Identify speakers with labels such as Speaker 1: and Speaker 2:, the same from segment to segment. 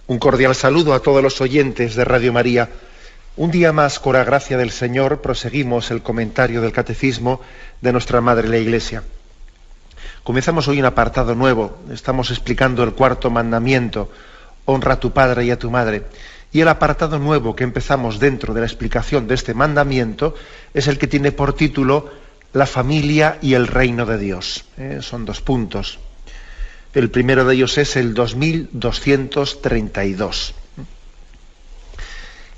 Speaker 1: Un cordial saludo a todos los oyentes de Radio María. Un día más, con la gracia del Señor, proseguimos el comentario del Catecismo de nuestra Madre la Iglesia. Comenzamos hoy un apartado nuevo. Estamos explicando el cuarto mandamiento: honra a tu padre y a tu madre. Y el apartado nuevo que empezamos dentro de la explicación de este mandamiento es el que tiene por título la familia y el reino de Dios. Son 2 puntos. El primero de ellos es el 2232,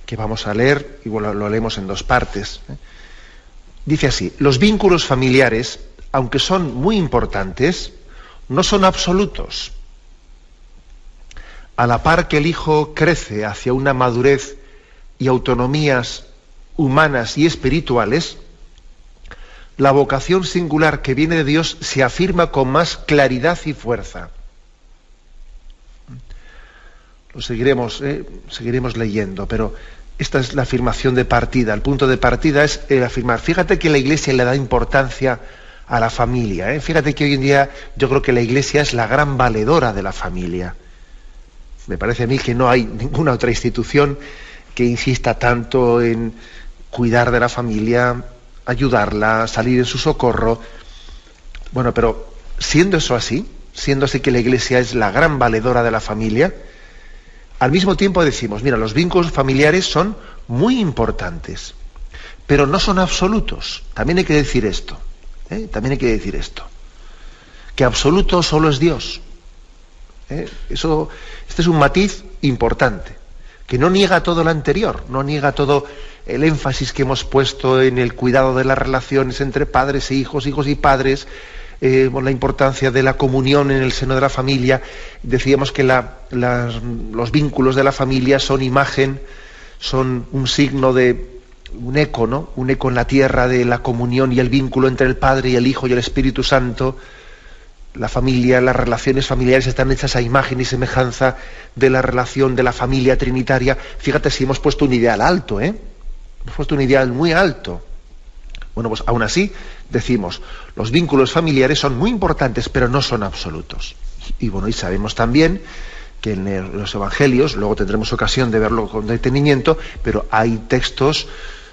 Speaker 1: que vamos a leer, y bueno, lo leemos en 2 partes. Dice así: los vínculos familiares, aunque son muy importantes, no son absolutos. A la par que el hijo crece hacia una madurez y autonomías humanas y espirituales, la vocación singular que viene de Dios se afirma con más claridad y fuerza. Lo seguiremos leyendo, pero esta es la afirmación de partida. El punto de partida es el afirmar. Fíjate que la Iglesia le da importancia a la familia. Fíjate que hoy en día yo creo que la Iglesia es la gran valedora de la familia. Me parece a mí que no hay ninguna otra institución que insista tanto en cuidar de la familia, ayudarla, salir en su socorro. Bueno, pero siendo así que la Iglesia es la gran valedora de la familia, al mismo tiempo decimos, mira, los vínculos familiares son muy importantes, pero no son absolutos. También hay que decir esto. Que absoluto solo es Dios. Este es un matiz importante, que no niega todo lo anterior, no niega todo el énfasis que hemos puesto en el cuidado de las relaciones entre padres e hijos, hijos y padres, la importancia de la comunión en el seno de la familia. Decíamos que los vínculos de la familia son imagen, son un signo de un eco, ¿no? Un eco en la tierra de la comunión y el vínculo entre el Padre y el Hijo y el Espíritu Santo. La familia, las relaciones familiares están hechas a imagen y semejanza de la relación de la familia trinitaria. Fíjate si hemos puesto un ideal alto, Hemos puesto un ideal muy alto. Bueno, pues aún así decimos, los vínculos familiares son muy importantes, pero no son absolutos. Y bueno, y sabemos también que en los evangelios, luego tendremos ocasión de verlo con detenimiento, pero hay textos,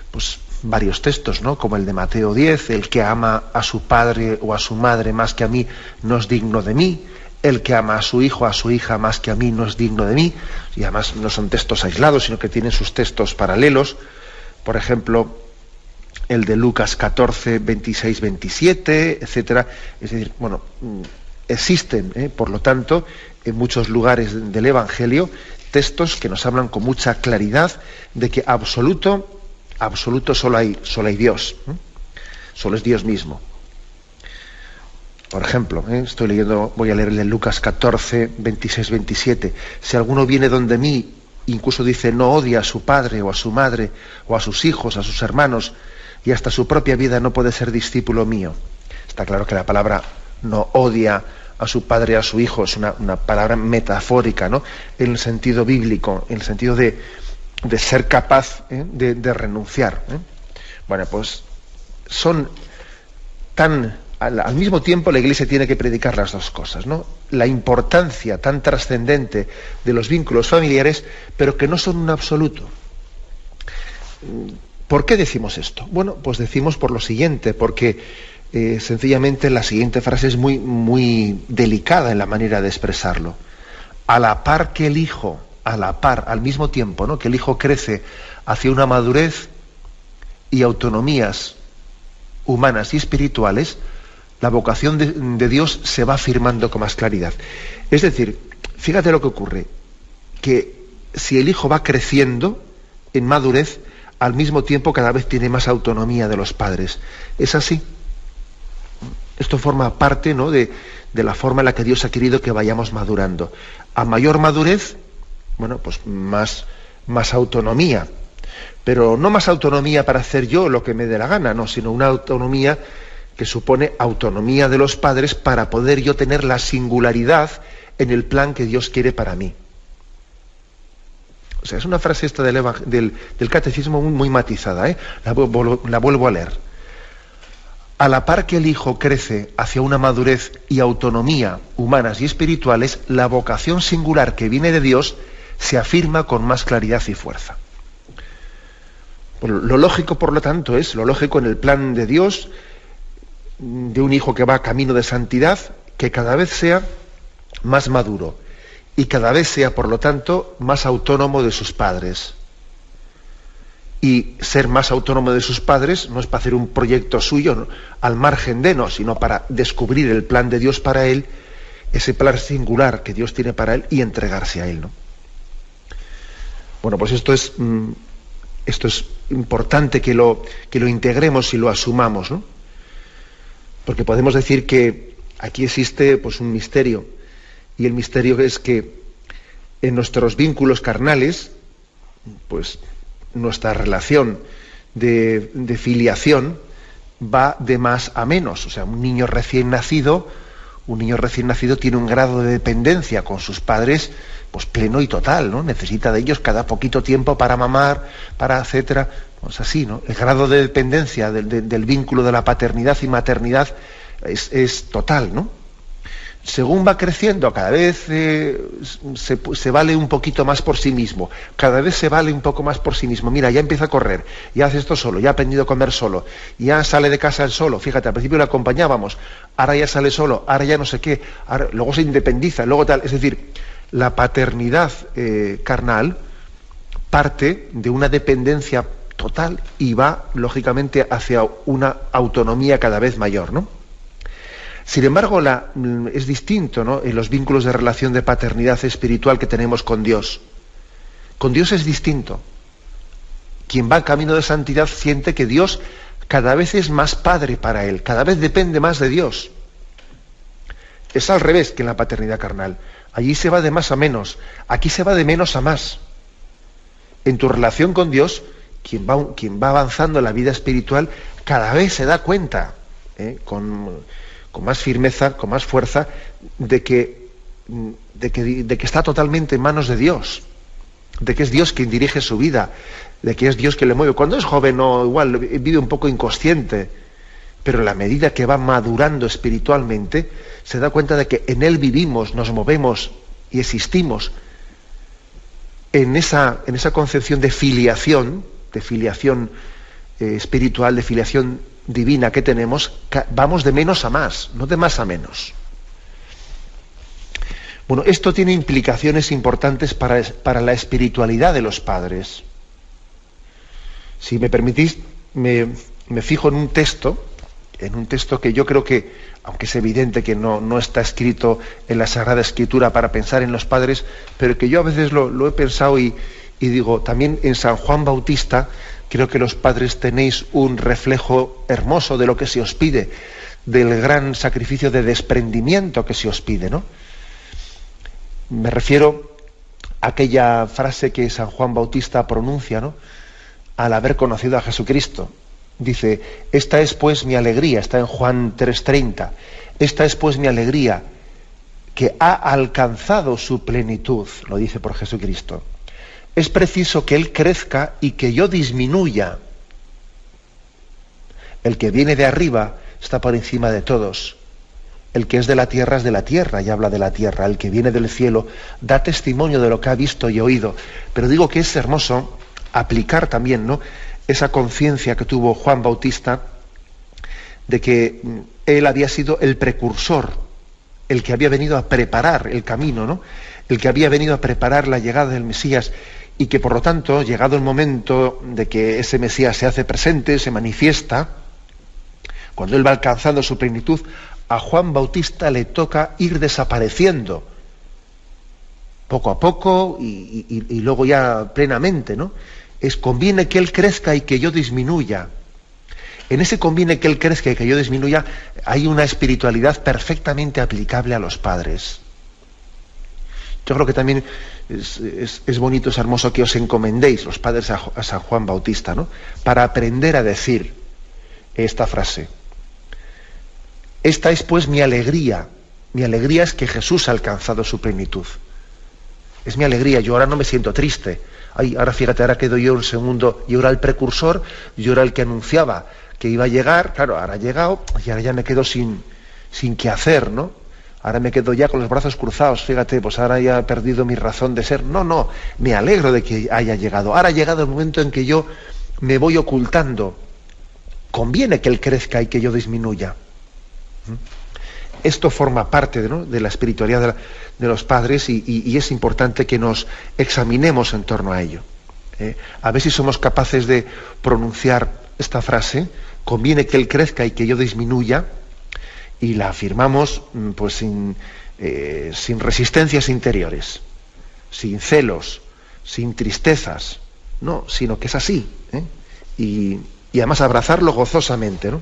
Speaker 1: pues varios textos, ¿no? Como el de Mateo 10, el que ama a su padre o a su madre más que a mí no es digno de mí, el que ama a su hijo o a su hija más que a mí no es digno de mí, y además no son textos aislados, sino que tienen sus textos paralelos. Por ejemplo, el de Lucas 14, 26, 27, etcétera. Es decir, bueno, existen, por lo tanto, en muchos lugares del Evangelio, textos que nos hablan con mucha claridad de que absoluto solo hay Dios. Solo es Dios mismo. Por ejemplo, estoy leyendo, voy a leer el de Lucas 14, 26, 27. Si alguno viene donde mí, incluso dice, no odia a su padre o a su madre o a sus hijos, a sus hermanos, y hasta su propia vida, no puede ser discípulo mío. Está claro que la palabra no odia a su padre o a su hijo es una palabra metafórica, ¿no? En el sentido bíblico, en el sentido de ser capaz de renunciar. Bueno, pues son tan... Al mismo tiempo la Iglesia tiene que predicar las 2 cosas, ¿no? La importancia tan trascendente de los vínculos familiares, pero que no son un absoluto. ¿Por qué decimos esto? Bueno, pues decimos por lo siguiente, porque sencillamente la siguiente frase es muy, muy delicada en la manera de expresarlo. A la par que el hijo, al mismo tiempo, ¿no?, que el hijo crece hacia una madurez y autonomías humanas y espirituales, la vocación de Dios se va afirmando con más claridad. Es decir, fíjate lo que ocurre, que si el hijo va creciendo en madurez, al mismo tiempo cada vez tiene más autonomía de los padres. ¿Es así? Esto forma parte, ¿no?, de la forma en la que Dios ha querido que vayamos madurando. A mayor madurez, bueno, pues más autonomía. Pero no más autonomía para hacer yo lo que me dé la gana, no, sino una autonomía que supone autonomía de los padres para poder yo tener la singularidad en el plan que Dios quiere para mí. O sea, es una frase esta del catecismo muy matizada, ¿eh? La vuelvo a leer. A la par que el hijo crece hacia una madurez y autonomía humanas y espirituales, la vocación singular que viene de Dios se afirma con más claridad y fuerza. Lo lógico, por lo tanto, lo lógico en el plan de Dios, de un hijo que va camino de santidad, que cada vez sea más maduro y cada vez sea, por lo tanto, más autónomo de sus padres. Y ser más autónomo de sus padres no es para hacer un proyecto suyo, ¿no?, al margen de, no, sino para descubrir el plan de Dios para él, ese plan singular que Dios tiene para él y entregarse a él, ¿no? Bueno, pues esto es importante que lo integremos y lo asumamos, ¿no? Porque podemos decir que aquí existe pues un misterio, y el misterio es que en nuestros vínculos carnales, pues nuestra relación de filiación va de más a menos. O sea, un niño recién nacido tiene un grado de dependencia con sus padres pues pleno y total, ¿no? Necesita de ellos cada poquito tiempo para mamar, para etcétera. Pues así, ¿no? El grado de dependencia del vínculo de la paternidad y maternidad es total, ¿no? Según va creciendo, cada vez se vale un poquito más por sí mismo, cada vez se vale un poco más por sí mismo. Mira, ya empieza a correr, ya hace esto solo, ya ha aprendido a comer solo, ya sale de casa él solo. Fíjate, al principio le acompañábamos, ahora ya sale solo, ahora ya no sé qué, luego se independiza, luego tal. Es decir, la paternidad carnal parte de una dependencia total y va, lógicamente, hacia una autonomía cada vez mayor, ¿no? Sin embargo, es distinto, ¿no?, en los vínculos de relación de paternidad espiritual que tenemos con Dios. Con Dios es distinto. Quien va en camino de santidad siente que Dios cada vez es más padre para él, cada vez depende más de Dios. Es al revés que en la paternidad carnal. Allí se va de más a menos, aquí se va de menos a más. En tu relación con Dios, quien va avanzando en la vida espiritual, cada vez se da cuenta, con más firmeza, con más fuerza, de que está totalmente en manos de Dios, de que es Dios quien dirige su vida, de que es Dios quien le mueve. Cuando es joven, igual vive un poco inconsciente, pero a la medida que va madurando espiritualmente, se da cuenta de que en Él vivimos, nos movemos y existimos. En esa concepción de filiación espiritual, de filiación divina que tenemos, vamos de menos a más, no de más a menos. Bueno, esto tiene implicaciones importantes para la espiritualidad de los padres. Si me permitís, me fijo en un texto que yo creo que, aunque es evidente que no está escrito en la Sagrada Escritura para pensar en los padres, pero que yo a veces lo he pensado y digo, también en San Juan Bautista, creo que los padres tenéis un reflejo hermoso de lo que se os pide, del gran sacrificio de desprendimiento que se os pide, ¿no? Me refiero a aquella frase que San Juan Bautista pronuncia, ¿no?, al haber conocido a Jesucristo. Dice, esta es pues mi alegría, está en Juan 3:30, esta es pues mi alegría, que ha alcanzado su plenitud, lo dice por Jesucristo. Es preciso que Él crezca y que yo disminuya. El que viene de arriba está por encima de todos. El que es de la tierra es de la tierra y habla de la tierra. El que viene del cielo da testimonio de lo que ha visto y oído. Pero digo que es hermoso aplicar también, ¿no?, esa conciencia que tuvo Juan Bautista de que él había sido el precursor, el que había venido a preparar el camino, ¿no?, el que había venido a preparar la llegada del Mesías, y que por lo tanto, llegado el momento de que ese Mesías se hace presente, se manifiesta, cuando él va alcanzando su plenitud, a Juan Bautista le toca ir desapareciendo poco a poco y luego ya plenamente, ¿no? Conviene que él crezca y que yo disminuya. En ese conviene que él crezca y que yo disminuya hay una espiritualidad perfectamente aplicable a los padres. Yo creo que también es bonito, es hermoso que os encomendéis los padres a San Juan Bautista, ¿no?, para aprender a decir esta frase. Esta es pues mi alegría. Mi alegría es que Jesús ha alcanzado su plenitud. Es mi alegría, yo ahora no me siento triste. Ay, ahora fíjate, ahora quedo yo un segundo, yo era el precursor, yo era el que anunciaba que iba a llegar, claro, ahora ha llegado y ahora ya me quedo sin qué hacer, ¿no? ahora me quedo ya con los brazos cruzados, fíjate, pues ahora ya he perdido mi razón de ser. No, no, me alegro de que haya llegado. Ahora ha llegado el momento en que yo me voy ocultando. Conviene que él crezca y que yo disminuya. Esto forma parte, ¿no?, de la espiritualidad de los padres y es importante que nos examinemos en torno a ello. A ver si somos capaces de pronunciar esta frase: conviene que él crezca y que yo disminuya, y la afirmamos pues sin resistencias interiores, sin celos, sin tristezas, no, sino que es así, y además abrazarlo gozosamente, ¿no?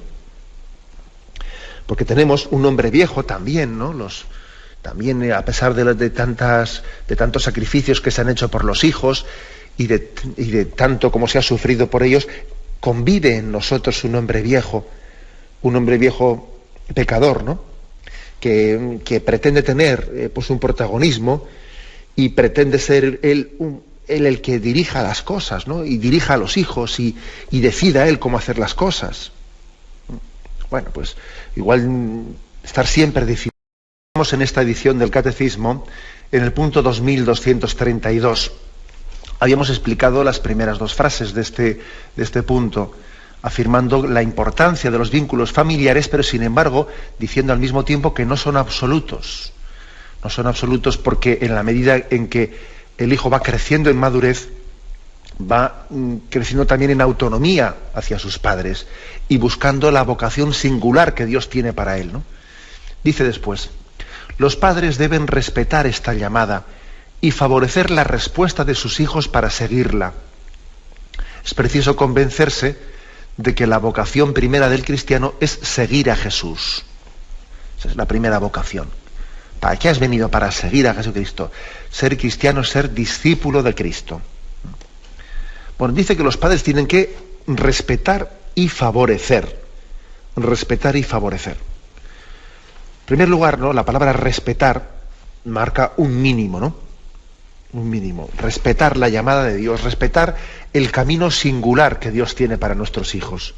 Speaker 1: Porque tenemos un hombre viejo también, ¿no? También, a pesar de tantos sacrificios que se han hecho por los hijos y de tanto como se ha sufrido por ellos, convive en nosotros un hombre viejo pecador, ¿no? Que pretende tener pues un protagonismo y pretende ser él el que dirija las cosas, ¿no? Y dirija a los hijos y decida él cómo hacer las cosas. Bueno, pues igual estar siempre decidiendo. Estamos en esta edición del Catecismo, en el punto 2232. Habíamos explicado las primeras dos frases de este punto, afirmando la importancia de los vínculos familiares, pero sin embargo diciendo al mismo tiempo que no son absolutos. No son absolutos porque en la medida en que el hijo va creciendo en madurez, va creciendo también en autonomía hacia sus padres y buscando la vocación singular que Dios tiene para él, ¿no? Dice después: los padres deben respetar esta llamada y favorecer la respuesta de sus hijos para seguirla. Es preciso convencerse de que la vocación primera del cristiano es seguir a Jesús. Esa es la primera vocación. ¿Para qué has venido? Para seguir a Jesucristo. Ser cristiano es ser discípulo de Cristo. Bueno, dice que los padres tienen que respetar y favorecer. Respetar y favorecer. En primer lugar, ¿no?, la palabra respetar marca un mínimo, ¿no? Un mínimo. Respetar la llamada de Dios, respetar el camino singular que Dios tiene para nuestros hijos.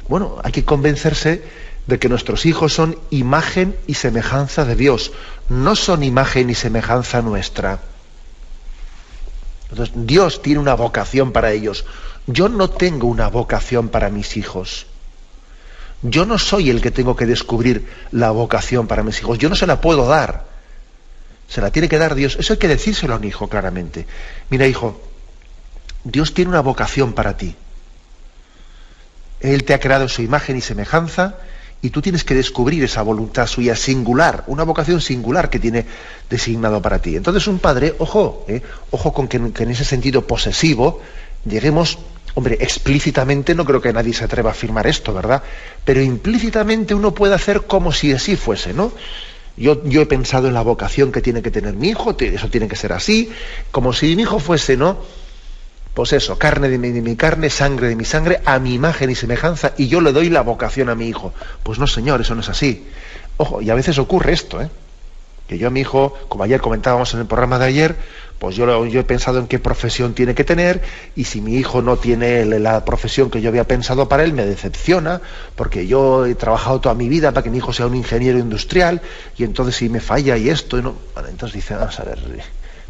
Speaker 1: Bueno, hay que convencerse de que nuestros hijos son imagen y semejanza de Dios, no son imagen y semejanza nuestra. Entonces, Dios tiene una vocación para ellos. Yo no tengo una vocación para mis hijos. Yo no soy el que tengo que descubrir la vocación para mis hijos. Yo no se la puedo dar. Se la tiene que dar Dios. Eso hay que decírselo a un hijo claramente. Mira, hijo, Dios tiene una vocación para ti. Él te ha creado su imagen y semejanza y tú tienes que descubrir esa voluntad suya singular, una vocación singular que tiene designado para ti. Entonces un padre, ojo con que en ese sentido posesivo lleguemos, hombre, explícitamente no creo que nadie se atreva a afirmar esto, ¿verdad? Pero implícitamente uno puede hacer como si así fuese, ¿no? Yo he pensado en la vocación que tiene que tener mi hijo, eso tiene que ser así, como si mi hijo fuese, ¿no?, pues eso, carne de mi carne, sangre de mi sangre, a mi imagen y semejanza, y yo le doy la vocación a mi hijo. Pues no, señor, eso no es así. Ojo, y a veces ocurre esto, que yo a mi hijo, como ayer comentábamos en el programa de ayer, pues yo he pensado en qué profesión tiene que tener, y si mi hijo no tiene la profesión que yo había pensado para él, me decepciona, porque yo he trabajado toda mi vida para que mi hijo sea un ingeniero industrial, y entonces si me falla y esto, no, bueno, entonces dice, vamos a ver,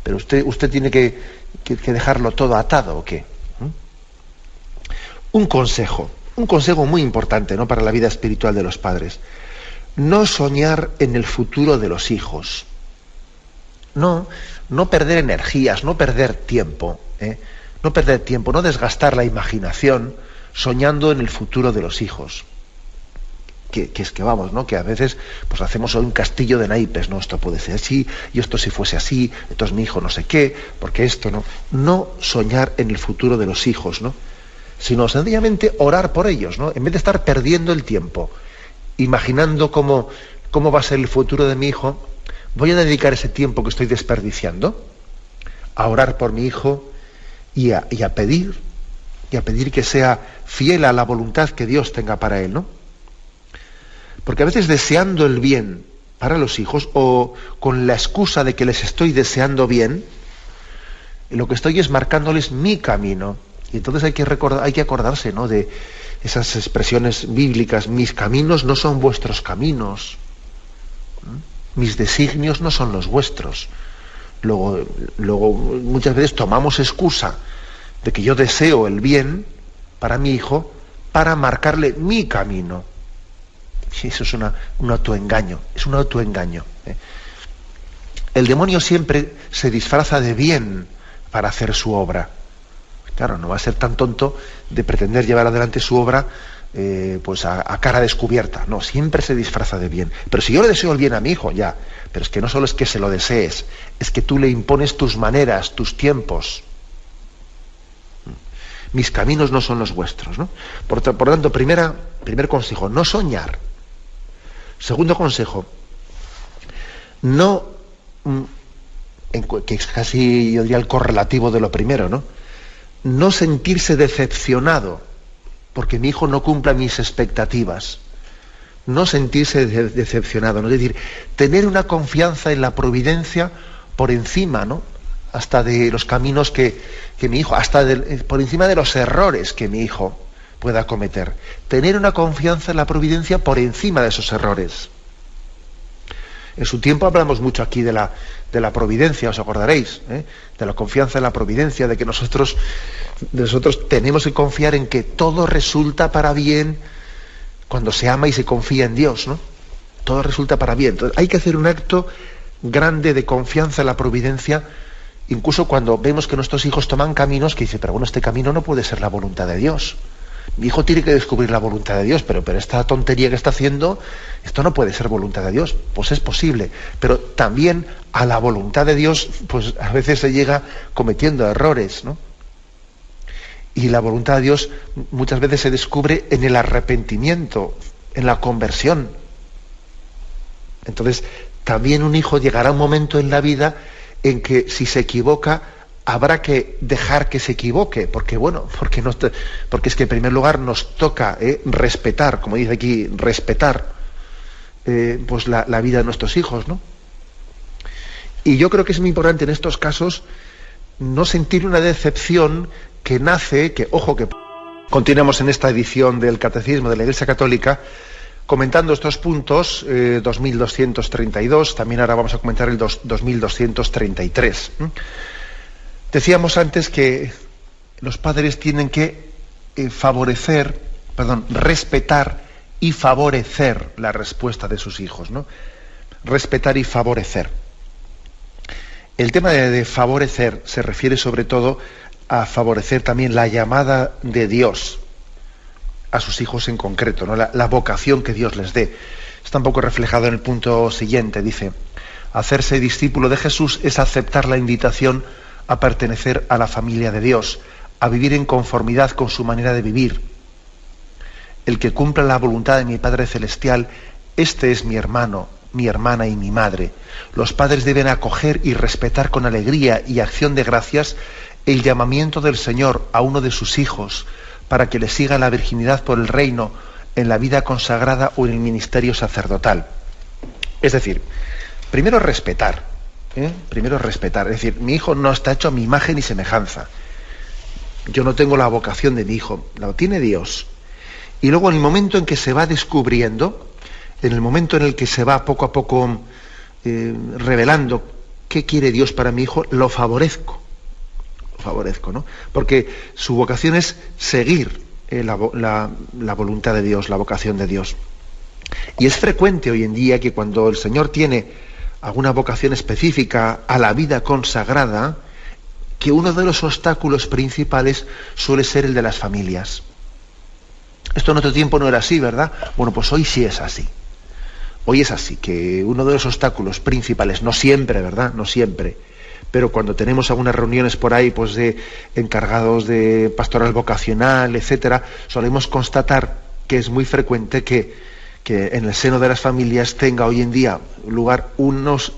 Speaker 1: pero usted tiene que dejarlo todo atado, ¿o qué? Un consejo muy importante, ¿no?, para la vida espiritual de los padres: no soñar en el futuro de los hijos, no perder energías, no perder tiempo, no desgastar la imaginación soñando en el futuro de los hijos. Que es que vamos, ¿no?, que a veces pues hacemos un castillo de naipes, ¿no? Esto puede ser así, y esto si fuese así, entonces mi hijo no sé qué, porque esto no soñar en el futuro de los hijos, ¿no?, sino sencillamente orar por ellos, ¿no?, en vez de estar perdiendo el tiempo, imaginando cómo va a ser el futuro de mi hijo, voy a dedicar ese tiempo que estoy desperdiciando a orar por mi hijo y a pedir que sea fiel a la voluntad que Dios tenga para él, ¿no? Porque a veces deseando el bien para los hijos o con la excusa de que les estoy deseando bien, lo que estoy es marcándoles mi camino. Y entonces hay que acordarse, ¿no?, de esas expresiones bíblicas: mis caminos no son vuestros caminos. mis designios no son los vuestros. Luego muchas veces tomamos excusa de que yo deseo el bien para mi hijo para marcarle mi camino. Y eso es un autoengaño, es un autoengaño. El demonio siempre se disfraza de bien para hacer su obra. Claro, no va a ser tan tonto de pretender llevar adelante su obra pues a cara descubierta. No, siempre se disfraza de bien. Pero si yo le deseo el bien a mi hijo, ya. Pero es que no solo es que se lo desees, es que tú le impones tus maneras, tus tiempos. Mis caminos no son los vuestros, ¿no? Por tanto, primer consejo, no soñar. Segundo consejo, no, que es casi, yo diría, el correlativo de lo primero, ¿no? No sentirse decepcionado porque mi hijo no cumpla mis expectativas. No sentirse decepcionado, ¿no? Es decir, tener una confianza en la providencia por encima, ¿no? Hasta de los caminos que mi hijo, por encima de los errores que mi hijo pueda cometer. Tener una confianza en la providencia por encima de esos errores. En su tiempo hablamos mucho aquí de la providencia, os acordaréis, de la confianza en la providencia, de que nosotros tenemos que confiar en que todo resulta para bien cuando se ama y se confía en Dios, ¿no? Todo resulta para bien. Entonces, hay que hacer un acto grande de confianza en la providencia, incluso cuando vemos que nuestros hijos toman caminos que dice, pero bueno, este camino no puede ser la voluntad de Dios. Mi hijo tiene que descubrir la voluntad de Dios, pero esta tontería que está haciendo, esto no puede ser voluntad de Dios. Pues es posible, pero también a la voluntad de Dios, pues a veces se llega cometiendo errores, ¿no? Y la voluntad de Dios muchas veces se descubre en el arrepentimiento, en la conversión. Entonces, también un hijo llegará a un momento en la vida en que si se equivoca, habrá que dejar que se equivoque, porque es que en primer lugar nos toca respetar, como dice aquí, respetar pues la vida de nuestros hijos, ¿no? Y yo creo que es muy importante en estos casos no sentir una decepción que nace, que continuamos en esta edición del Catecismo de la Iglesia Católica comentando estos puntos 2232, también ahora vamos a comentar el 2233. Decíamos antes que los padres tienen que respetar y favorecer la respuesta de sus hijos, ¿no? Respetar y favorecer. El tema de favorecer se refiere sobre todo a favorecer también la llamada de Dios a sus hijos en concreto, ¿no? La vocación que Dios les dé. Está un poco reflejado en el punto siguiente, dice, hacerse discípulo de Jesús es aceptar la invitación a pertenecer a la familia de Dios, a vivir en conformidad con su manera de vivir. El que cumpla la voluntad de mi Padre Celestial, este es mi hermano, mi hermana y mi madre. Los padres deben acoger y respetar con alegría y acción de gracias el llamamiento del Señor a uno de sus hijos para que le siga la virginidad por el reino, en la vida consagrada o en el ministerio sacerdotal. Es decir, primero respetar. Es decir, mi hijo no está hecho a mi imagen y semejanza. Yo no tengo la vocación de mi hijo, la tiene Dios. Y luego en el momento en que se va descubriendo, en el momento en el que se va poco a poco revelando qué quiere Dios para mi hijo, lo favorezco, ¿no? Porque su vocación es seguir la voluntad de Dios, la vocación de Dios. Y es frecuente hoy en día que cuando el Señor tiene alguna vocación específica a la vida consagrada, que uno de los obstáculos principales suele ser el de las familias. Esto en otro tiempo no era así, ¿verdad? Bueno, pues hoy sí es así. Hoy es así, que uno de los obstáculos principales, no siempre, ¿verdad? No siempre. Pero cuando tenemos algunas reuniones por ahí, pues de encargados de pastoral vocacional, etcétera, solemos constatar que es muy frecuente que en el seno de las familias tenga hoy en día lugar unos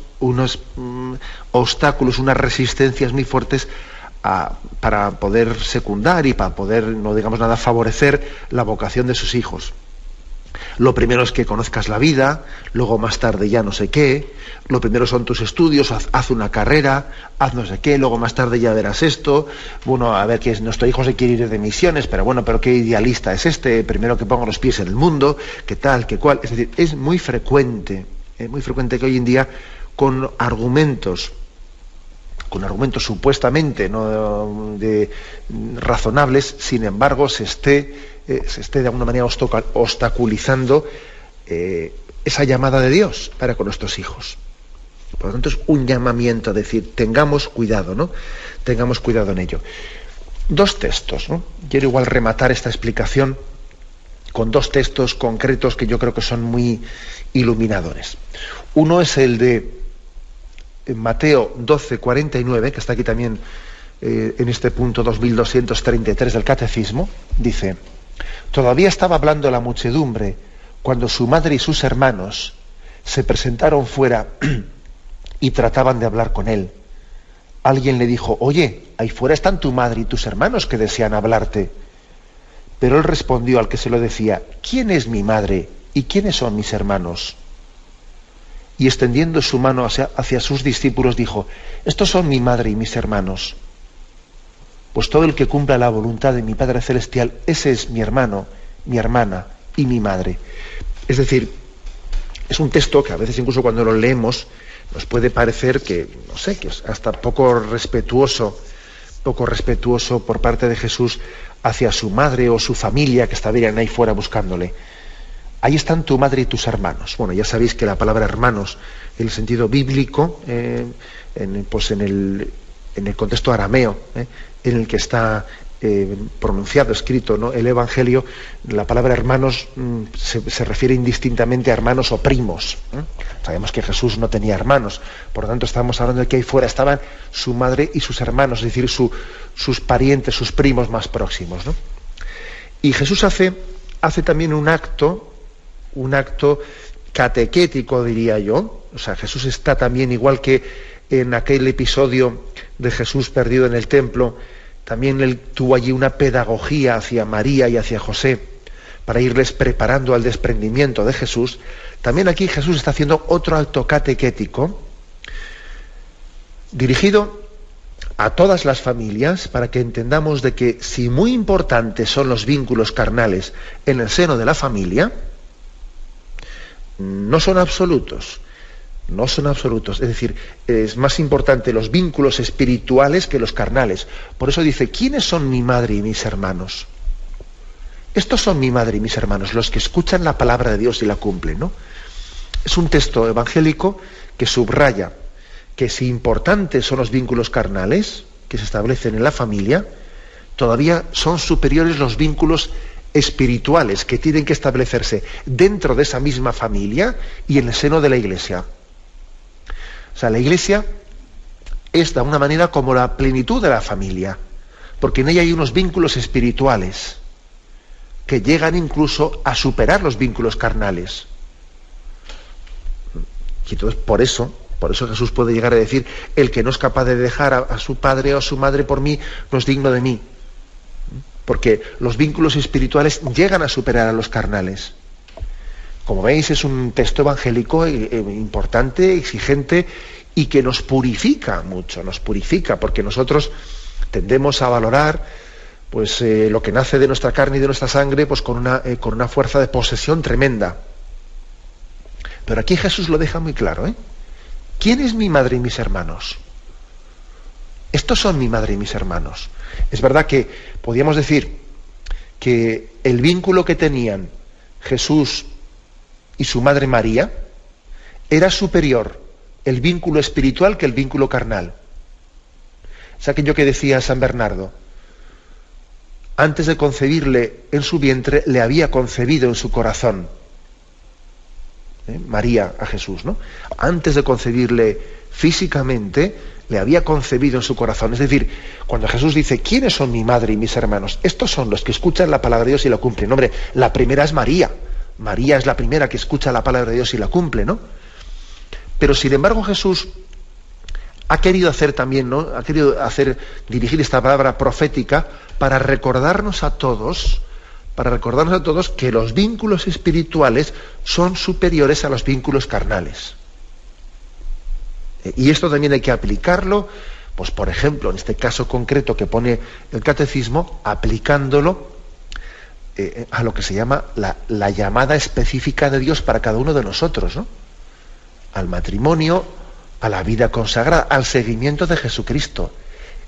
Speaker 1: obstáculos, unas resistencias muy fuertes para poder secundar y para poder, no digamos nada, favorecer la vocación de sus hijos. Lo primero es que conozcas la vida, luego más tarde ya no sé qué, lo primero son tus estudios, haz una carrera, haz no sé qué, luego más tarde ya verás esto, bueno, a ver, que nuestro hijo se quiere ir de misiones, pero bueno, pero qué idealista es este, primero que ponga los pies en el mundo, qué tal, qué cual. Es decir, es muy frecuente Es muy frecuente que hoy en día con argumentos supuestamente no razonables, sin embargo se esté de alguna manera obstaculizando esa llamada de Dios para con nuestros hijos. Por lo tanto, es un llamamiento a decir, tengamos cuidado, ¿no? Tengamos cuidado en ello. Dos textos, ¿no? Quiero igual rematar esta explicación con dos textos concretos que yo creo que son muy iluminadores. Uno es el de Mateo 12:49, que está aquí también en este punto 2233 del Catecismo. Dice: todavía estaba hablando la muchedumbre cuando su madre y sus hermanos se presentaron fuera y trataban de hablar con él. Alguien le dijo: oye, ahí fuera están tu madre y tus hermanos que desean hablarte. Pero él respondió al que se lo decía: ¿quién es mi madre y quiénes son mis hermanos? Y extendiendo su mano hacia sus discípulos dijo: estos son mi madre y mis hermanos. Pues todo el que cumpla la voluntad de mi Padre Celestial, ese es mi hermano, mi hermana y mi madre. Es decir, es un texto que a veces incluso cuando lo leemos nos puede parecer que, no sé, que es hasta poco respetuoso por parte de Jesús hacia su madre o su familia que estarían ahí fuera buscándole. Ahí están tu madre y tus hermanos. Bueno, ya sabéis que la palabra hermanos, en el sentido bíblico, en el contexto arameo, en el que está pronunciado, escrito, ¿no?, el Evangelio, la palabra hermanos se refiere indistintamente a hermanos o primos. Sabemos que Jesús no tenía hermanos, por lo tanto estamos hablando de que ahí fuera estaban su madre y sus hermanos, es decir, sus parientes, sus primos más próximos, ¿no? Y Jesús hace también un acto catequético, diría yo. O sea, Jesús está también, igual que en aquel episodio de Jesús perdido en el templo, también él tuvo allí una pedagogía hacia María y hacia José para irles preparando al desprendimiento de Jesús. También aquí Jesús está haciendo otro acto catequético dirigido a todas las familias, para que entendamos de que si muy importantes son los vínculos carnales en el seno de la familia, no son absolutos. Es decir, es más importante los vínculos espirituales que los carnales. Por eso dice: ¿quiénes son mi madre y mis hermanos? Estos son mi madre y mis hermanos, los que escuchan la palabra de Dios y la cumplen, ¿no? Es un texto evangélico que subraya que si importantes son los vínculos carnales que se establecen en la familia, todavía son superiores los vínculos espirituales que tienen que establecerse dentro de esa misma familia y en el seno de la Iglesia. O sea, la Iglesia es de alguna manera como la plenitud de la familia, porque en ella hay unos vínculos espirituales que llegan incluso a superar los vínculos carnales. Y entonces por eso Jesús puede llegar a decir: el que no es capaz de dejar a su padre o a su madre por mí, no es digno de mí. Porque los vínculos espirituales llegan a superar a los carnales. Como veis, es un texto evangélico importante, exigente, y que nos purifica mucho, porque nosotros tendemos a valorar pues lo que nace de nuestra carne y de nuestra sangre pues con una fuerza de posesión tremenda. Pero aquí Jesús lo deja muy claro, ¿eh? ¿Quién es mi madre y mis hermanos? Estos son mi madre y mis hermanos. Es verdad que podríamos decir que el vínculo que tenían Jesús y su madre María era superior el vínculo espiritual que el vínculo carnal. Es aquello que decía San Bernardo: antes de concebirle en su vientre, le había concebido en su corazón. María a Jesús, ¿no? Antes de concebirle físicamente, le había concebido en su corazón. Es decir, cuando Jesús dice: ¿quiénes son mi madre y mis hermanos? Estos son los que escuchan la palabra de Dios y la cumplen. Hombre, la primera es María. María es la primera que escucha la palabra de Dios y la cumple, ¿no? Pero sin embargo Jesús ha querido hacer también, ¿no?, dirigir esta palabra profética para recordarnos a todos que los vínculos espirituales son superiores a los vínculos carnales. Y esto también hay que aplicarlo, pues por ejemplo, en este caso concreto que pone el Catecismo, aplicándolo a lo que se llama la llamada específica de Dios para cada uno de nosotros, ¿no? al matrimonio, a la vida consagrada, al seguimiento de Jesucristo,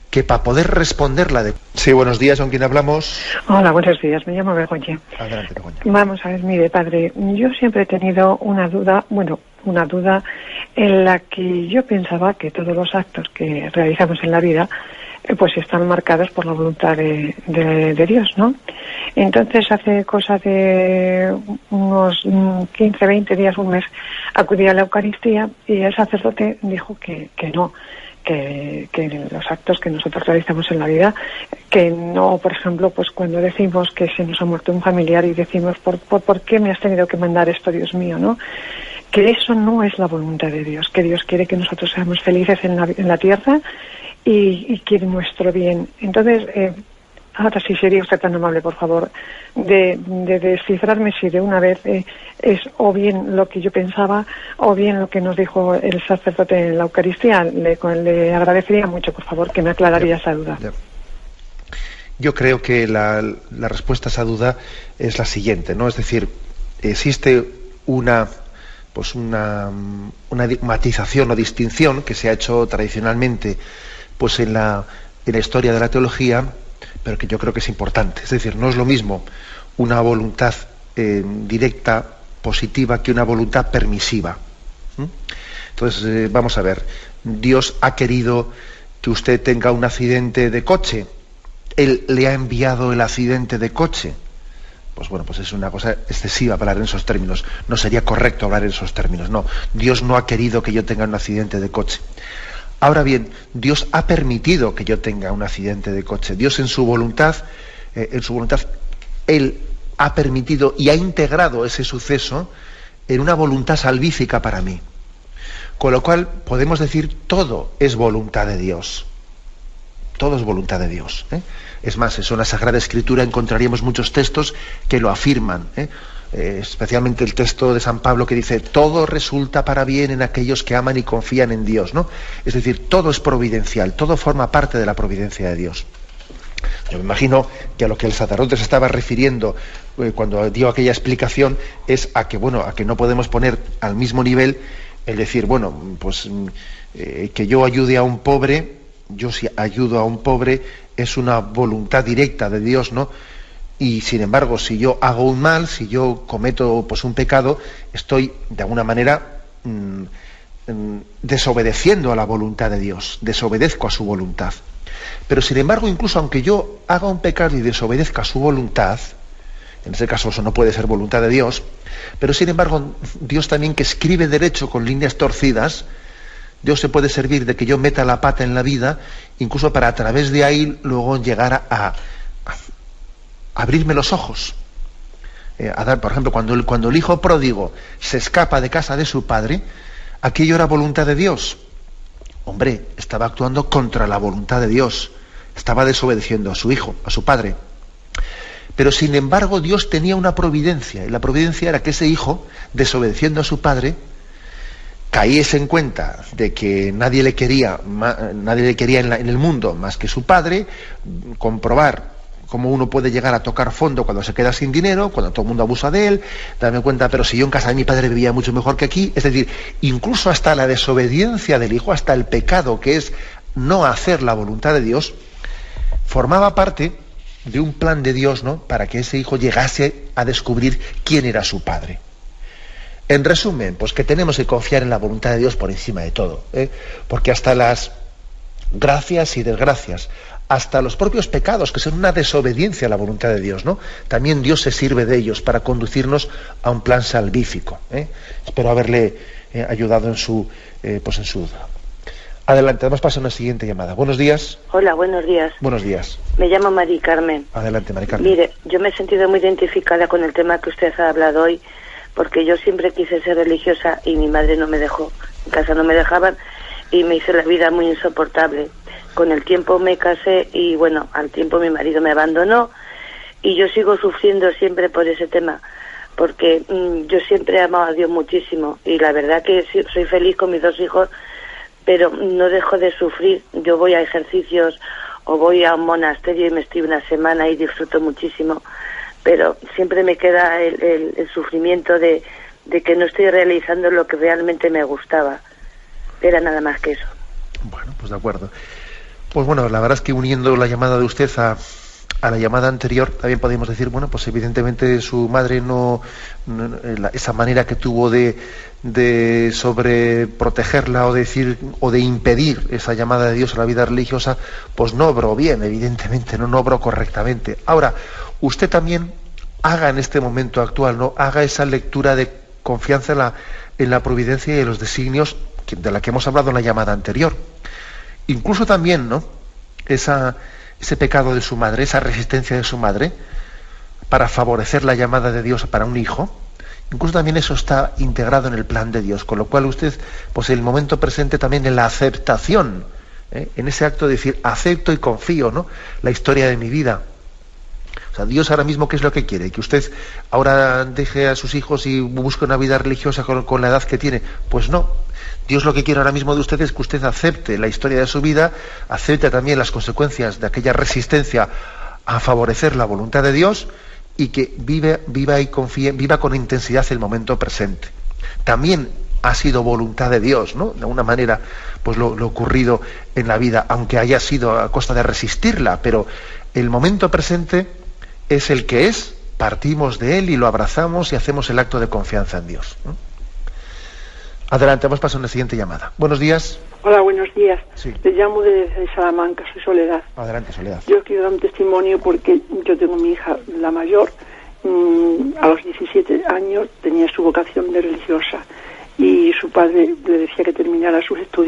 Speaker 1: que para poder responderla de... Sí, buenos días, ¿con quién hablamos?
Speaker 2: Hola, buenos días, me llamo Begoña.
Speaker 1: Adelante, Begoña.
Speaker 2: Vamos a ver, mire, padre, yo siempre he tenido una duda en la que yo pensaba que todos los actos que realizamos en la vida pues están marcados por la voluntad de Dios, ¿no? Entonces, hace cosa de unos 15, 20 días, un mes, acudí a la Eucaristía y el sacerdote dijo que no, que los actos que nosotros realizamos en la vida, que no, por ejemplo, pues cuando decimos que se nos ha muerto un familiar y decimos, ¿por qué me has tenido que mandar esto, Dios mío?, ¿no? Que eso no es la voluntad de Dios, que Dios quiere que nosotros seamos felices en la tierra y quiere nuestro bien. Entonces, ahora sí sería usted tan amable, por favor, de descifrarme si de una vez es o bien lo que yo pensaba o bien lo que nos dijo el sacerdote en la Eucaristía. Le agradecería mucho, por favor, que me aclararía esa duda.
Speaker 1: Yo creo que la respuesta a esa duda es la siguiente, ¿no? Es decir, existe una matización o distinción que se ha hecho tradicionalmente pues en la historia de la teología, pero que yo creo que es importante. Es decir, no es lo mismo una voluntad directa, positiva, que una voluntad permisiva. Entonces, vamos a ver, Dios ha querido que usted tenga un accidente de coche, Él le ha enviado el accidente de coche. Pues bueno, pues es una cosa excesiva hablar en esos términos. No sería correcto hablar en esos términos. No, Dios no ha querido que yo tenga un accidente de coche. Ahora bien, Dios ha permitido que yo tenga un accidente de coche. Dios en su voluntad, Él ha permitido y ha integrado ese suceso en una voluntad salvífica para mí. Con lo cual podemos decir todo es voluntad de Dios. Todo es voluntad de Dios. Es más, eso en la Sagrada Escritura encontraríamos muchos textos que lo afirman. Especialmente el texto de San Pablo que dice: todo resulta para bien en aquellos que aman y confían en Dios, ¿no? Es decir, todo es providencial, todo forma parte de la providencia de Dios. Yo me imagino que a lo que el sacerdote se estaba refiriendo cuando dio aquella explicación es a que no podemos poner al mismo nivel el decir, que yo ayude a un pobre, yo si ayudo a un pobre es una voluntad directa de Dios, ¿no? Y sin embargo, si yo hago un mal, si yo cometo un pecado, estoy de alguna manera desobedeciendo a la voluntad de Dios, desobedezco a su voluntad. Pero sin embargo, incluso aunque yo haga un pecado y desobedezca a su voluntad, en este caso eso no puede ser voluntad de Dios, pero sin embargo, Dios también, que escribe derecho con líneas torcidas, Dios se puede servir de que yo meta la pata en la vida, incluso para a través de ahí luego llegar a abrirme los ojos. Por ejemplo, cuando el hijo pródigo se escapa de casa de su padre, aquello era voluntad de Dios. Hombre, estaba actuando contra la voluntad de Dios, estaba desobedeciendo a su hijo, a su padre. Pero sin embargo Dios tenía una providencia, y la providencia era que ese hijo, desobedeciendo a su padre, caíese en cuenta de que nadie le quería en el mundo más que su padre, comprobar cómo uno puede llegar a tocar fondo cuando se queda sin dinero, cuando todo el mundo abusa de él, darme cuenta, pero si yo en casa de mi padre vivía mucho mejor que aquí. Es decir, incluso hasta la desobediencia del hijo, hasta el pecado que es no hacer la voluntad de Dios, formaba parte de un plan de Dios, ¿no?, para que ese hijo llegase a descubrir quién era su padre. En resumen, pues que tenemos que confiar en la voluntad de Dios por encima de todo, porque hasta las gracias y desgracias, hasta los propios pecados, que son una desobediencia a la voluntad de Dios, ¿no?, también Dios se sirve de ellos para conducirnos a un plan salvífico. Espero haberle ayudado en su duda. Adelante, vamos a pasar a una siguiente llamada. Buenos días.
Speaker 3: Hola, buenos días.
Speaker 1: Buenos días.
Speaker 3: Me llamo Mari Carmen.
Speaker 1: Adelante, Mari Carmen.
Speaker 3: Mire, yo me he sentido muy identificada con el tema que usted ha hablado hoy, porque yo siempre quise ser religiosa y mi madre no me dejó. En casa no me dejaban y me hizo la vida muy insoportable. Con el tiempo me casé y bueno, al tiempo mi marido me abandonó y yo sigo sufriendo siempre por ese tema, porque yo siempre he amado a Dios muchísimo y la verdad que soy feliz con mis dos hijos, pero no dejo de sufrir. Yo voy a ejercicios o voy a un monasterio y me estoy una semana y disfruto muchísimo, pero siempre me queda el sufrimiento de de que no estoy realizando lo que realmente me gustaba. Era nada más que eso.
Speaker 1: Bueno, pues de acuerdo. Pues bueno, la verdad es que uniendo la llamada de usted a la llamada anterior, también podemos decir, bueno, pues evidentemente su madre esa manera que tuvo de sobreprotegerla o de impedir esa llamada de Dios a la vida religiosa, pues no obró bien, evidentemente, no obró correctamente. Ahora, usted también haga en este momento actual, ¿no? Haga esa lectura de confianza en la providencia y en los designios de la que hemos hablado en la llamada anterior. Incluso también, ¿no?, ese pecado de su madre, esa resistencia de su madre para favorecer la llamada de Dios para un hijo, incluso también eso está integrado en el plan de Dios, con lo cual usted, pues en el momento presente también en la aceptación, en ese acto de decir, acepto y confío, ¿no?, la historia de mi vida. O sea, Dios ahora mismo, ¿qué es lo que quiere? ¿Que usted ahora deje a sus hijos y busque una vida religiosa con la edad que tiene? Pues no. Dios lo que quiere ahora mismo de usted es que usted acepte la historia de su vida, acepte también las consecuencias de aquella resistencia a favorecer la voluntad de Dios y que viva y confíe, viva con intensidad el momento presente. También ha sido voluntad de Dios, ¿no?, de alguna manera, pues lo ocurrido en la vida, aunque haya sido a costa de resistirla, pero el momento presente es el que es, partimos de él y lo abrazamos y hacemos el acto de confianza en Dios, ¿no? Adelante, vamos a pasar a una siguiente llamada. Buenos días.
Speaker 4: Hola, buenos días.
Speaker 1: Sí.
Speaker 4: Le llamo desde Salamanca, soy Soledad.
Speaker 1: Adelante, Soledad.
Speaker 4: Yo quiero dar un testimonio porque yo tengo mi hija, la mayor, a los 17 años tenía su vocación de religiosa y su padre le decía que terminara sus estudios